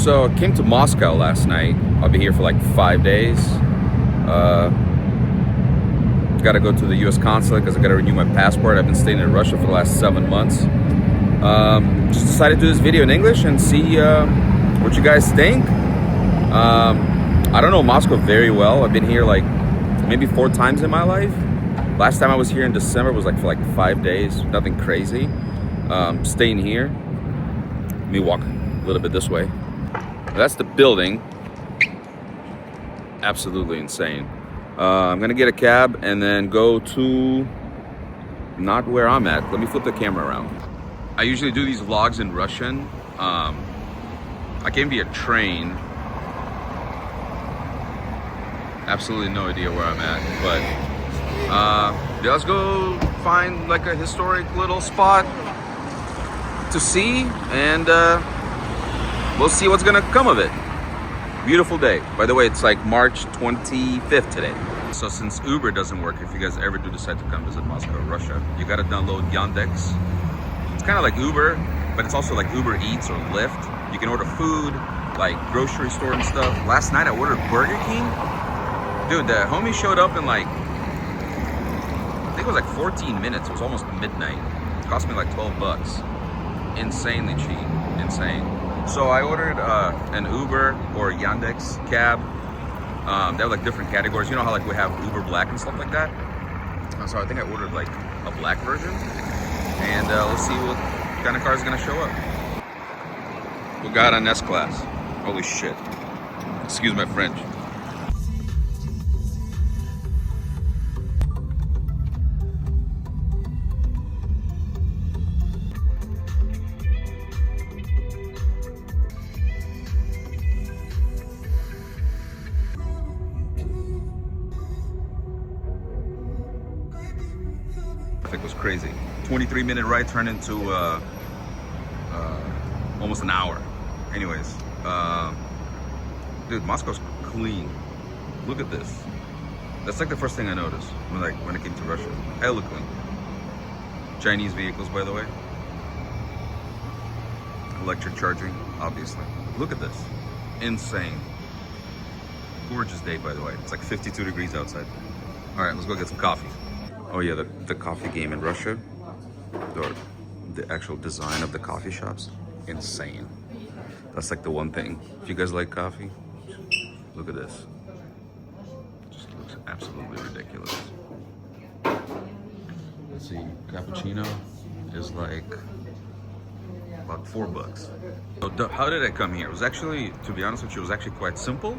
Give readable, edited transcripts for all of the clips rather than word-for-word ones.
So I came to Moscow last night. I'll be here for like 5 days. Gotta go to the US consulate because I gotta renew my passport. I've been staying in Russia for the last 7 months. Just decided to do this video in English and see what you guys think. I don't know Moscow very well. I've been here like maybe 4 times in my life. Last time I was here in December was like for like 5 days. Nothing crazy. Staying here. Let me walk a little bit this way. That's the building. Absolutely insane. I'm gonna get a cab and then go to not where I'm at. Let me flip the camera around. I usually do these vlogs in Russian. I came via train. Absolutely no idea where I'm at, but yeah, let's go find like a historic little spot to see, and we'll see what's gonna come of it. Beautiful day. By the way, it's like March 25th today. So since Uber doesn't work, if you guys ever do decide to come visit Moscow, Russia, you gotta download Yandex. It's kind of like Uber, but it's also like Uber Eats or Lyft. You can order food, like grocery store and stuff. Last night I ordered Burger King. Dude, the homie showed up in like, I think it was like 14 minutes. It was almost midnight. It cost me like 12 bucks. Insanely cheap, insane. So I ordered an Uber or Yandex cab. They have like different categories. You know how like we have Uber Black and stuff like that? So I think I ordered like a black version. And let's see what kind of car is gonna show up. We got an S-Class. Holy shit. Excuse my French. Traffic was crazy. 23-minute ride turned into almost an hour. Anyways, dude, Moscow's clean. Look at this. That's like the first thing I noticed when I came to Russia. Hella clean. Chinese vehicles, by the way. Electric charging, obviously. Look at this. Insane. Gorgeous day, by the way. It's like 52 degrees outside. All right, let's go get some coffee. Oh yeah, the coffee game in Russia, or the actual design of the coffee shops, insane. That's like the one thing. If you guys like coffee, look at this. Just looks absolutely ridiculous. Let's see, cappuccino is like about 4 bucks. So how did I come here? It was actually, to be honest with you, it was actually quite simple.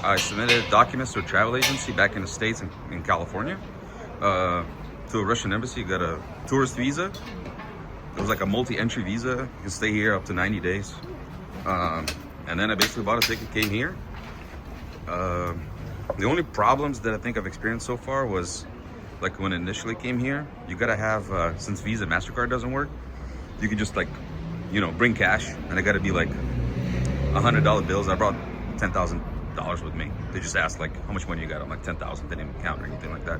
I submitted documents to a travel agency back in the States in California. To a Russian embassy, you got a tourist visa. It was like a multi-entry visa. You can stay here up to 90 days. And then I basically bought a ticket, came here. The only problems that I think I've experienced so far was like when I initially came here, you gotta have, since Visa, MasterCard doesn't work, you can just like, you know, bring cash, and it gotta be like $100 bills. I brought $10,000 with me. They just asked like how much money you got. I'm like 10,000. They didn't count or anything like that.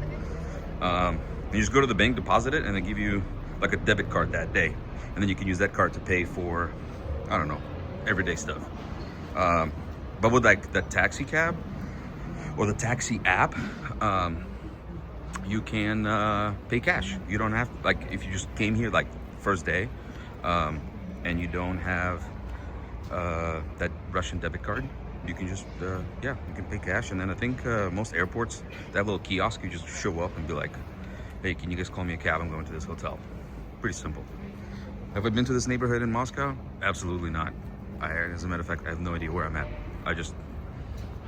You just go to the bank, deposit it, and they give you like a debit card that day, and then you can use that card to pay for, I don't know, everyday stuff. But with like the taxi cab or the taxi app, you can pay cash. You don't have, like, if you just came here like first day and you don't have that Russian debit card, you can just, yeah, you can pay cash. And then I think most airports, they have a little kiosk. You just show up and be like, hey, can you guys call me a cab? I'm going to this hotel. Pretty simple. Have I been to this neighborhood in Moscow? Absolutely not. As a matter of fact, I have no idea where I'm at. I just,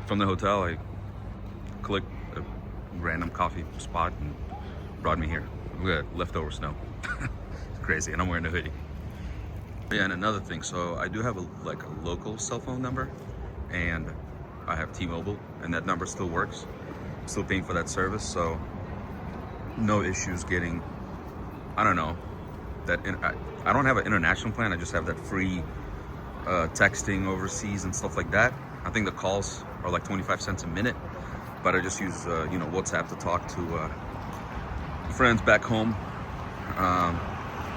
from the hotel, I clicked a random coffee spot and brought me here. We got leftover snow. It's crazy, and I'm wearing a hoodie. Yeah, and another thing, so I do have a local cell phone number, and I have T-Mobile, and that number still works. I'm still paying for that service, so no issues getting, I don't know, I don't have an international plan. I just have that free texting overseas and stuff like that. I think the calls are like 25 cents a minute, but I just use you know, WhatsApp to talk to friends back home.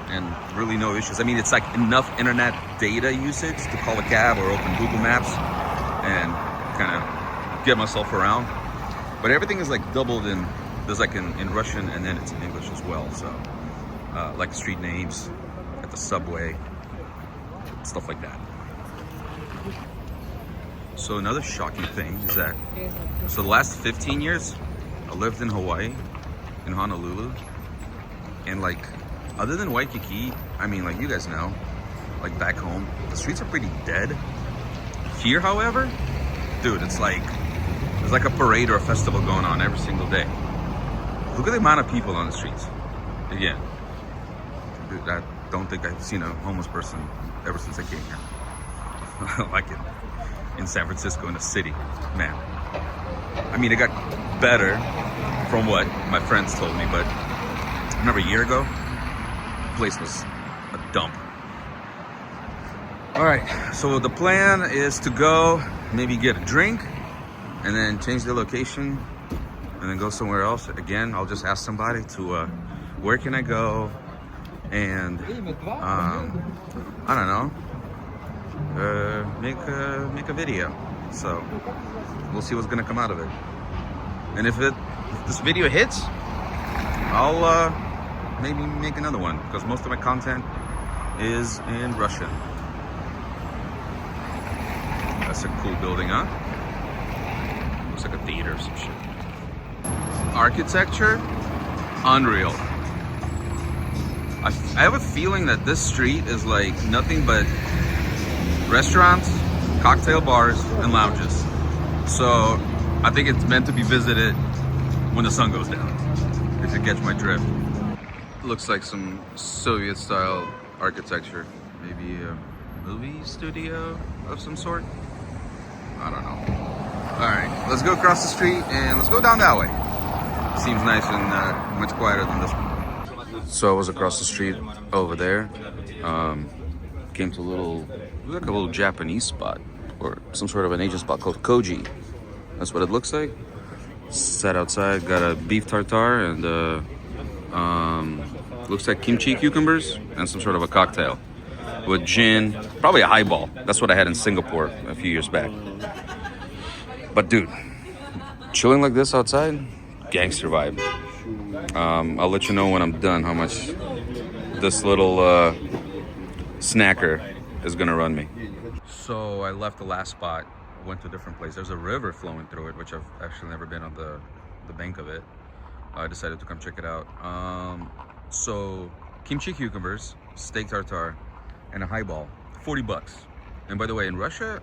and really no issues. I mean, it's like enough internet data usage to call a cab or open Google Maps and kind of get myself around. But everything is like doubled in, there's like in Russian and then it's in English as well. So like street names at the subway, stuff like that. So another shocking thing is that, so the last 15 years, I lived in Hawaii, in Honolulu, and like, other than Waikiki, I mean, like you guys know, like back home, the streets are pretty dead. Here, however, dude, it's like, there's like a parade or a festival going on every single day. Look at the amount of people on the streets. Again, dude, I don't think I've seen a homeless person ever since I came here. Like in San Francisco, in the city, man. I mean, it got better from what my friends told me, but I remember a year ago, the place was a dump. All right, so the plan is to go, maybe get a drink, and then change the location, and then go somewhere else. Again, I'll just ask somebody to, where can I go, and I don't know, make a video. So we'll see what's gonna come out of it. And if this video hits, I'll maybe make another one, because most of my content is in Russian. That's a cool building, huh? Looks like a theater or some shit. Architecture, unreal. I have a feeling that this street is like nothing but restaurants, cocktail bars, and lounges. So I think it's meant to be visited when the sun goes down, if you catch my drift. Looks like some Soviet style architecture. Maybe a movie studio of some sort. I don't know. All right, let's go across the street and let's go down that way. Seems nice and much quieter than this one. So I was across the street over there. Came to a little Japanese spot, or some sort of an Asian spot called Koji. That's what it looks like. Sat outside, got a beef tartare and looks like kimchi cucumbers and some sort of a cocktail with gin, probably a highball. That's what I had in Singapore a few years back. But dude, chilling like this outside, gangster vibe. I'll let you know when I'm done how much this little snacker is gonna run me. So I left the last spot, went to a different place. There's a river flowing through it, which I've actually never been on the bank of it. I decided to come check it out. So kimchi cucumbers, steak tartare, and a highball, 40 bucks. And by the way, in Russia,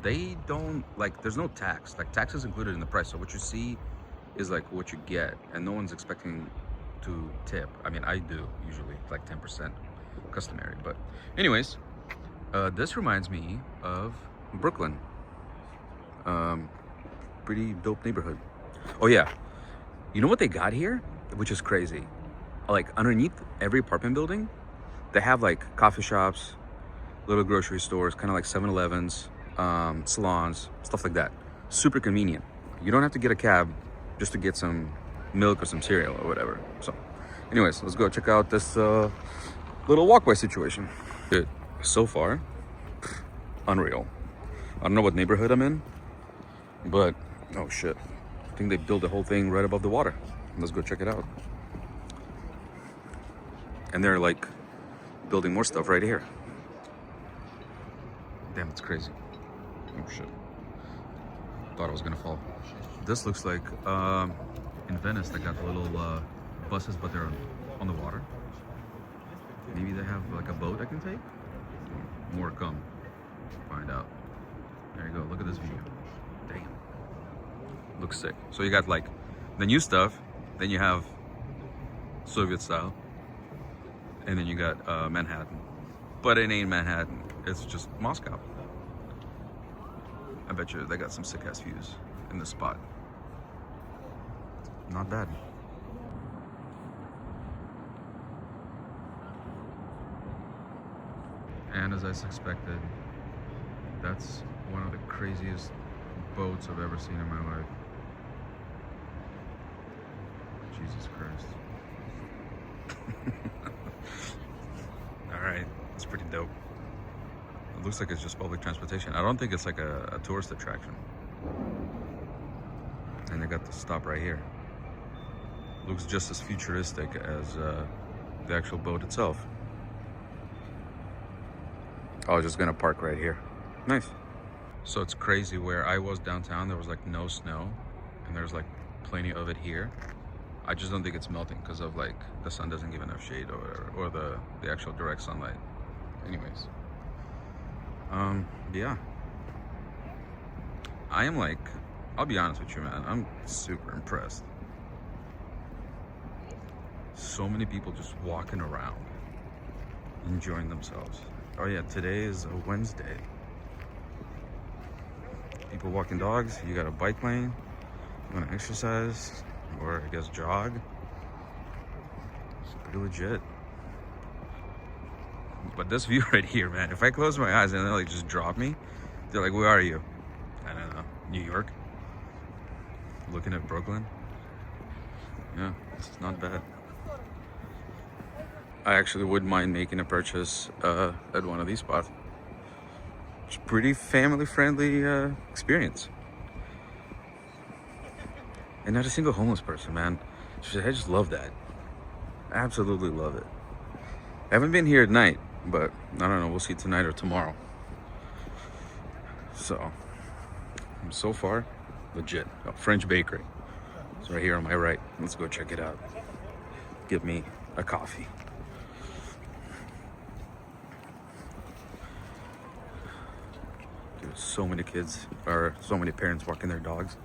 they don't, like, there's no tax. Like, tax is included in the price. So what you see is like what you get, and no one's expecting to tip. I mean, I do usually, like 10% customary. But anyways, this reminds me of Brooklyn. Pretty dope neighborhood. Oh yeah, you know what they got here, which is crazy? Like underneath every apartment building, they have like coffee shops, little grocery stores, kind of like 7-Elevens, salons, stuff like that. Super convenient. You don't have to get a cab just to get some milk or some cereal or whatever. So anyways, let's go check out this little walkway situation. Dude, so far, unreal. I don't know what neighborhood I'm in, but oh shit, I think they built the whole thing right above the water. Let's go check it out. And they're like building more stuff right here. Damn, it's crazy. Oh shit, thought I was gonna fall. This looks like in Venice they got the little buses, but they're on the water. Maybe they have like a boat I can take. More to come. Find out. There you go. Look at this view. Damn. Looks sick. So you got like the new stuff, then you have Soviet style, and then you got Manhattan. But it ain't Manhattan. It's just Moscow. I bet you they got some sick ass views in this spot. Not bad. And as I suspected, that's one of the craziest boats I've ever seen in my life. Jesus Christ. It's pretty dope. It looks like it's just public transportation. I don't think it's like a tourist attraction. And they got the stop right here. Looks just as futuristic as the actual boat itself. I was just gonna park right here. Nice. So it's crazy, where I was downtown, there was like no snow, and there's like plenty of it here. I just don't think it's melting because of like the sun doesn't give enough shade or the actual direct sunlight. Anyways, yeah, I am like, I'll be honest with you, man, I'm super impressed. So many people just walking around, enjoying themselves. Oh yeah, today is a Wednesday. People walking dogs, you got a bike lane, you want to exercise, or I guess jog. It's pretty legit. But this view right here, man, if I close my eyes and they like just drop me, they're like, where are you? I don't know, New York? Looking at Brooklyn? Yeah, this is not bad. I actually wouldn't mind making a purchase at one of these spots. It's pretty family-friendly experience. And not a single homeless person, man. I just love that. Absolutely love it. I haven't been here at night, but I don't know, we'll see tonight or tomorrow. So far, legit. Oh, French bakery. It's right here on my right. Let's go check it out. Get me a coffee. Dude, so many kids, or so many parents walking their dogs.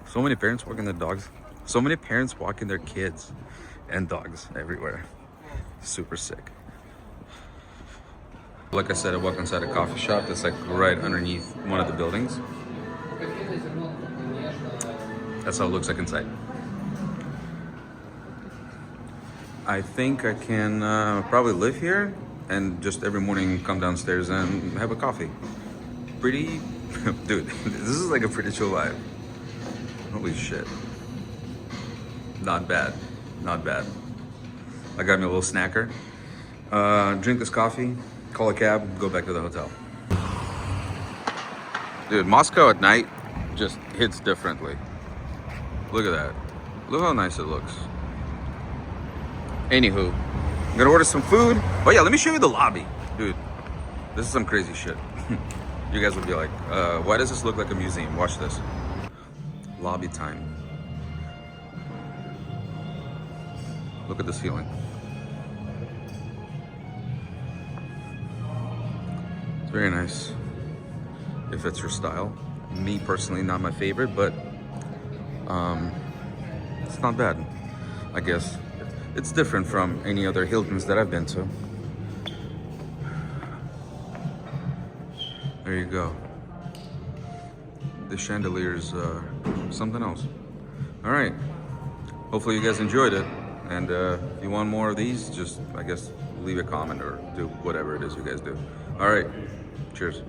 So many parents walking their dogs. So many parents walking their kids and dogs everywhere. Super sick. Like I said, I walked inside a coffee shop that's like right underneath one of the buildings. That's how it looks like inside. I think I can probably live here and just every morning come downstairs and have a coffee. Pretty, dude, this is like a pretty chill vibe. Holy shit. Not bad, not bad. I got me a little snacker. Drink this coffee, call a cab, go back to the hotel. Dude, Moscow at night just hits differently. Look at that. Look how nice it looks. Anywho, I'm gonna order some food. Oh yeah, let me show you the lobby. Dude, this is some crazy shit. You guys will be like, why does this look like a museum? Watch this. Lobby time. Look at the ceiling. It's very nice. If it's your style. Me personally, not my favorite, but it's not bad. I guess it's different from any other Hiltons that I've been to. There you go. The chandelier's something else. All right. Hopefully you guys enjoyed it. And if you want more of these, just, I guess, leave a comment or do whatever it is you guys do. All right. Cheers.